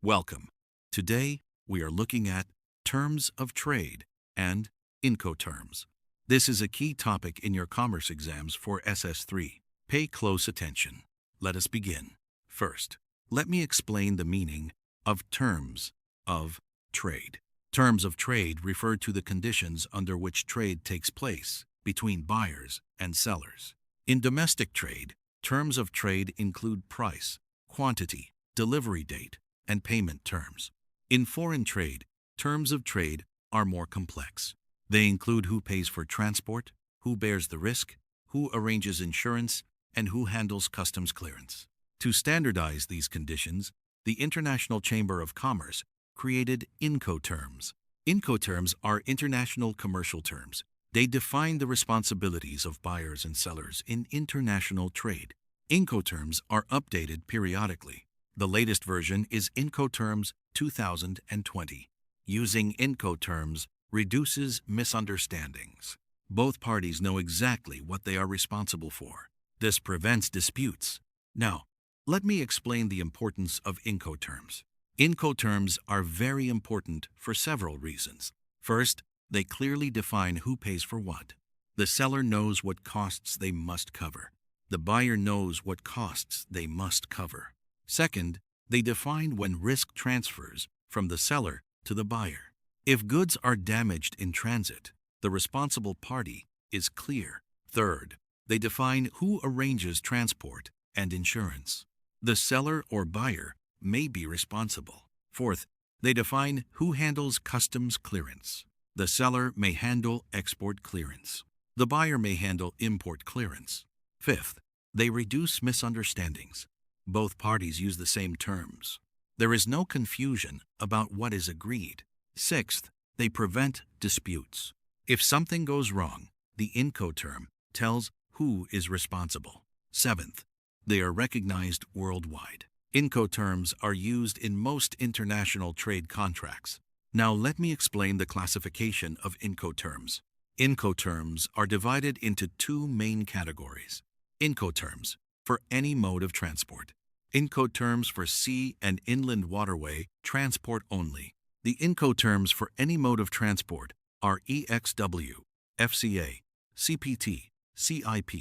Welcome. Today, we are looking at terms of trade and Incoterms. This is a key topic in your commerce exams for SS3. Pay close attention. Let us begin. First, let me explain the meaning of terms of trade. Terms of trade refer to the conditions under which trade takes place between buyers and sellers. In domestic trade, terms of trade include price, quantity, delivery date, and payment terms. In foreign trade, terms of trade are more complex. They include who pays for transport, who bears the risk, who arranges insurance, and who handles customs clearance. To standardize these conditions, the International Chamber of Commerce created Incoterms. Incoterms are international commercial terms. They define the responsibilities of buyers and sellers in international trade. Incoterms are updated periodically. The latest version is Incoterms 2020. Using Incoterms reduces misunderstandings. Both parties know exactly what they are responsible for. This prevents disputes. Now, let me explain the importance of Incoterms. Incoterms are very important for several reasons. First, they clearly define who pays for what. The seller knows what costs they must cover. The buyer knows what costs they must cover. Second, they define when risk transfers from the seller to the buyer. If goods are damaged in transit, the responsible party is clear. Third, they define who arranges transport and insurance. The seller or buyer may be responsible. Fourth, they define who handles customs clearance. The seller may handle export clearance. The buyer may handle import clearance. Fifth, they reduce misunderstandings. Both parties use the same terms. There is no confusion about what is agreed. Sixth, they prevent disputes. If something goes wrong, the Incoterm tells who is responsible. Seventh, they are recognized worldwide. Incoterms are used in most international trade contracts. Now let me explain the classification of Incoterms. Incoterms are divided into two main categories. Incoterms for any mode of transport. Incoterms for sea and inland waterway transport only. The Incoterms for any mode of transport are EXW, FCA, CPT, CIP,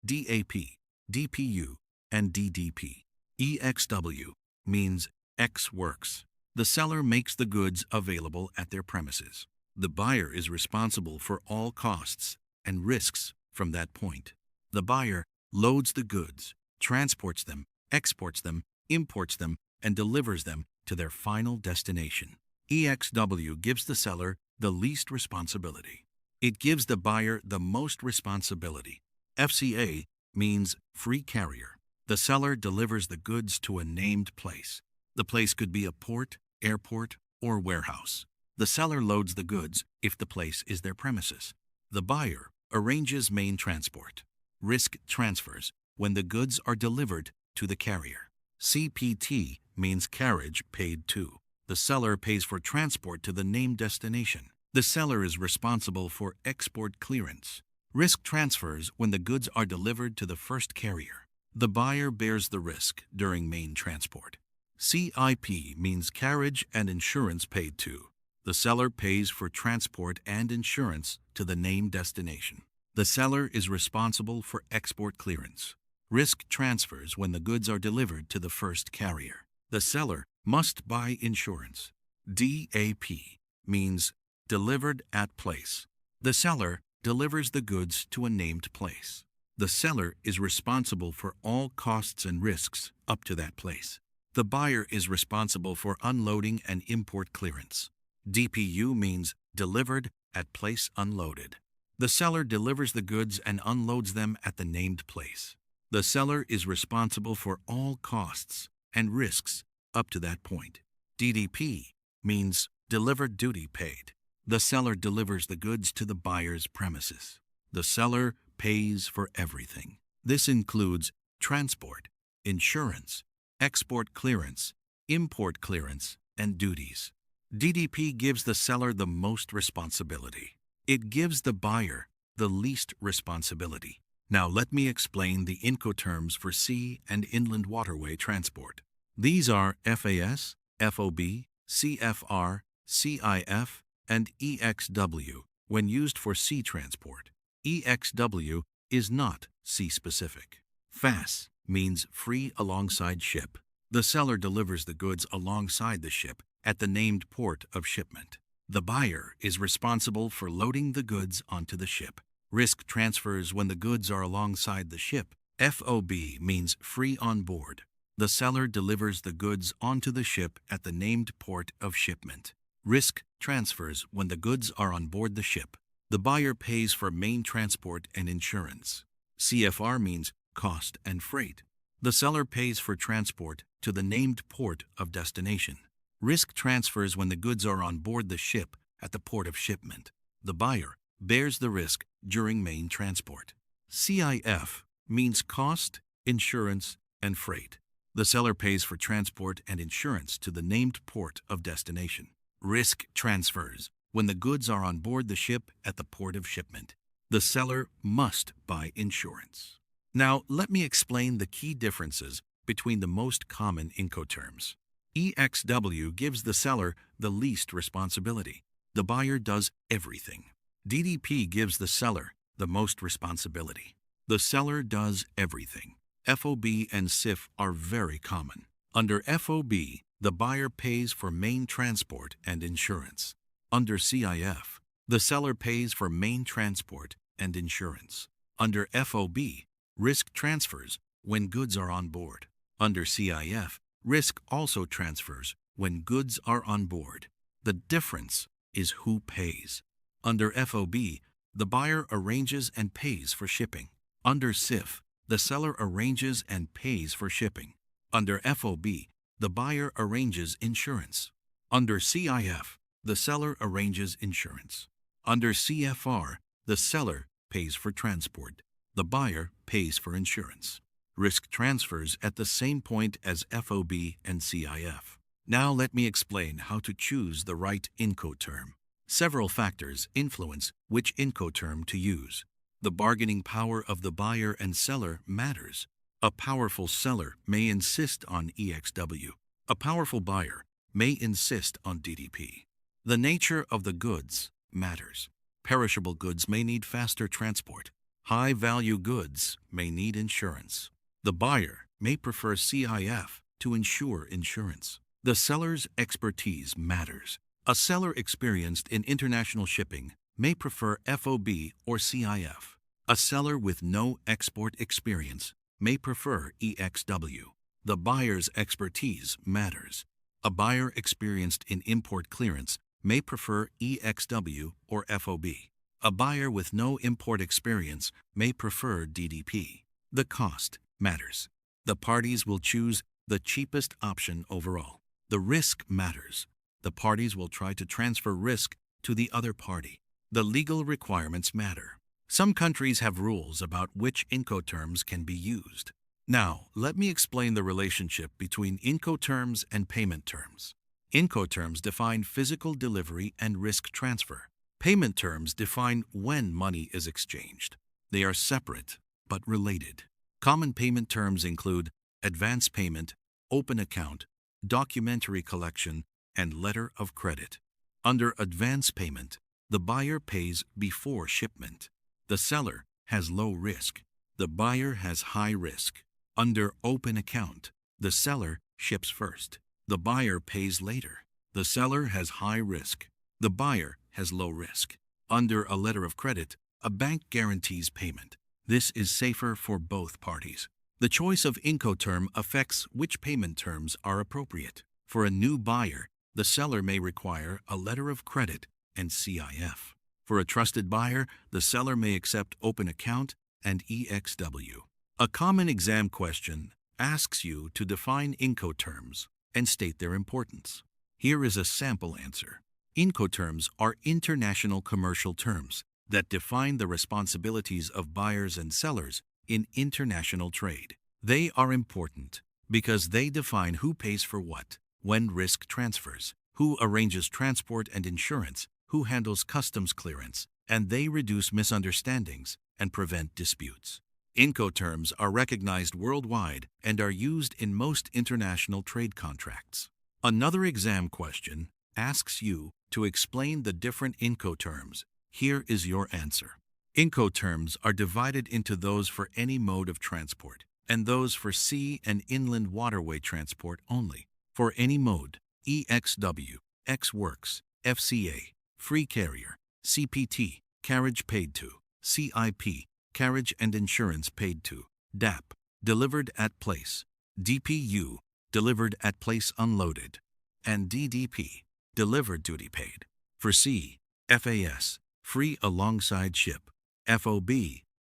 DAP, DPU, and DDP. EXW means X works. The seller makes the goods available at their premises. The buyer is responsible for all costs and risks from that point. The buyer loads the goods, transports them, exports them, imports them, and delivers them to their final destination. EXW gives the seller the least responsibility. It gives the buyer the most responsibility. FCA means free carrier. The seller delivers the goods to a named place. The place could be a port, airport, or warehouse. The seller loads the goods if the place is their premises. The buyer arranges main transport. Risk transfers when the goods are delivered to the carrier. CPT means carriage paid to. The seller pays for transport to the named destination. The seller is responsible for export clearance. Risk transfers when the goods are delivered to the first carrier. The buyer bears the risk during main transport. CIP means carriage and insurance paid to. The seller pays for transport and insurance to the named destination. The seller is responsible for export clearance. Risk transfers when the goods are delivered to the first carrier. The seller must buy insurance. DAP means delivered at place. The seller delivers the goods to a named place. The seller is responsible for all costs and risks up to that place. The buyer is responsible for unloading and import clearance. DPU means delivered at place unloaded. The seller delivers the goods and unloads them at the named place. The seller is responsible for all costs and risks up to that point. DDP means delivered duty paid. The seller delivers the goods to the buyer's premises. The seller pays for everything. This includes transport, insurance, export clearance, import clearance, and duties. DDP gives the seller the most responsibility. It gives the buyer the least responsibility. Now let me explain the Incoterms for sea and inland waterway transport. These are FAS, FOB, CFR, CIF, and EXW when used for sea transport. EXW is not sea-specific. FAS means free alongside ship. The seller delivers the goods alongside the ship at the named port of shipment. The buyer is responsible for loading the goods onto the ship. Risk transfers when the goods are alongside the ship. FOB means free on board. The seller delivers the goods onto the ship at the named port of shipment. Risk transfers when the goods are on board the ship. The buyer pays for main transport and insurance. CFR means cost and freight. The seller pays for transport to the named port of destination. Risk transfers when the goods are on board the ship at the port of shipment. The buyer bears the risk during main transport. CIF means cost, insurance, and freight. The seller pays for transport and insurance to the named port of destination. Risk transfers when the goods are on board the ship at the port of shipment. The seller must buy insurance. Now, let me explain the key differences between the most common Incoterms. EXW gives the seller the least responsibility. The buyer does everything. DDP gives the seller the most responsibility. The seller does everything. FOB and CIF are very common. Under FOB, the buyer pays for main transport and insurance. Under CIF, the seller pays for main transport and insurance. Under FOB, risk transfers when goods are on board. Under CIF, risk also transfers when goods are on board. The difference is who pays. Under FOB, the buyer arranges and pays for shipping. Under CIF, the seller arranges and pays for shipping. Under FOB, the buyer arranges insurance. Under CIF, the seller arranges insurance. Under CFR, the seller pays for transport. The buyer pays for insurance. Risk transfers at the same point as FOB and CIF. Now let me explain how to choose the right Incoterm. Several factors influence which Incoterm to use. The bargaining power of the buyer and seller matters. A powerful seller may insist on EXW. A powerful buyer may insist on DDP. The nature of the goods matters. Perishable goods may need faster transport. High-value goods may need insurance. The buyer may prefer CIF to ensure insurance. The seller's expertise matters. A seller experienced in international shipping may prefer FOB or CIF. A seller with no export experience may prefer EXW. The buyer's expertise matters. A buyer experienced in import clearance may prefer EXW or FOB. A buyer with no import experience may prefer DDP. The cost matters. The parties will choose the cheapest option overall. The risk matters. The parties will try to transfer risk to the other party. The legal requirements matter. Some countries have rules about which Incoterms can be used. Now, let me explain the relationship between Incoterms and payment terms. Incoterms define physical delivery and risk transfer. Payment terms define when money is exchanged. They are separate but related. Common payment terms include advance payment, open account, documentary collection, and letter of credit. Under advance payment, the buyer pays before shipment. The seller has low risk. The buyer has high risk. Under open account, the seller ships first. The buyer pays later. The seller has high risk. The buyer has low risk. Under a letter of credit, a bank guarantees payment. This is safer for both parties. The choice of Incoterm affects which payment terms are appropriate. For a new buyer, the seller may require a letter of credit and CIF. For a trusted buyer, the seller may accept open account and EXW. A common exam question asks you to define Incoterms and state their importance. Here is a sample answer. Incoterms are international commercial terms that define the responsibilities of buyers and sellers in international trade. They are important because they define who pays for what, when risk transfers, who arranges transport and insurance, who handles customs clearance, and they reduce misunderstandings and prevent disputes. Incoterms are recognized worldwide and are used in most international trade contracts. Another exam question asks you to explain the different Incoterms. Here is your answer. Incoterms are divided into those for any mode of transport and those for sea and inland waterway transport only. For any mode, EXW, X-Works, FCA, Free Carrier, CPT, Carriage Paid To, CIP, Carriage and Insurance Paid To, DAP, Delivered at Place, DPU, Delivered at Place Unloaded, and DDP, Delivered Duty Paid. For sea, FAS, Free Alongside Ship, FOB,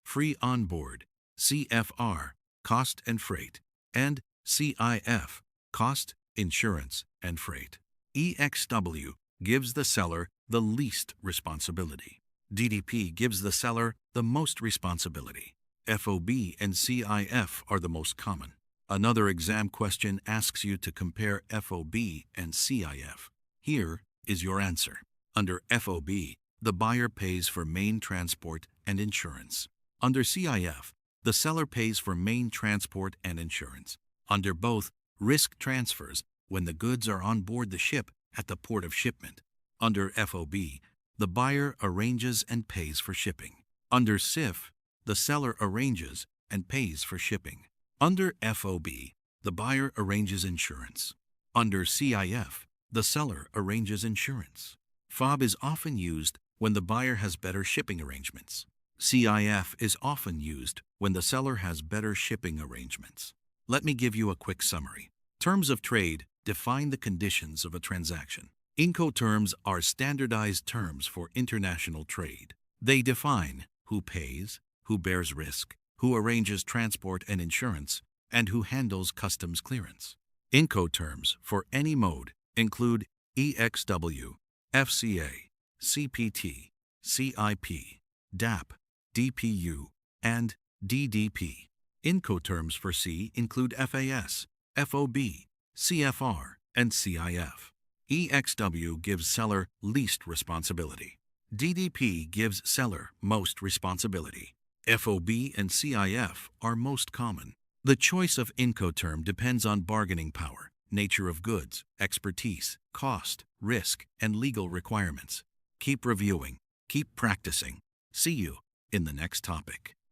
Free On Board, CFR, Cost and Freight, and CIF, Cost, Insurance, and Freight. EXW gives the seller the least responsibility. DDP gives the seller the most responsibility. FOB and CIF are the most common. Another exam question asks you to compare FOB and CIF. Here is your answer. Under FOB, the buyer pays for main transport and insurance. Under CIF, the seller pays for main transport and insurance. Under both, risk transfers when the goods are on board the ship at the port of shipment. Under FOB, the buyer arranges and pays for shipping. Under CIF, the seller arranges and pays for shipping. Under FOB, the buyer arranges insurance. Under CIF, the seller arranges insurance. FOB is often used when the buyer has better shipping arrangements. CIF is often used when the seller has better shipping arrangements. Let me give you a quick summary. Terms of trade define the conditions of a transaction. Incoterms are standardized terms for international trade. They define who pays, who bears risk, who arranges transport and insurance, and who handles customs clearance. Incoterms for any mode include EXW, FCA, CPT, CIP, DAP, DPU, and DDP. Incoterms for sea include FAS, FOB, CFR, and CIF. EXW gives seller least responsibility. DDP gives seller most responsibility. FOB and CIF are most common. The choice of Incoterm depends on bargaining power, nature of goods, expertise, cost, risk, and legal requirements. Keep reviewing, keep practicing. See you in the next topic.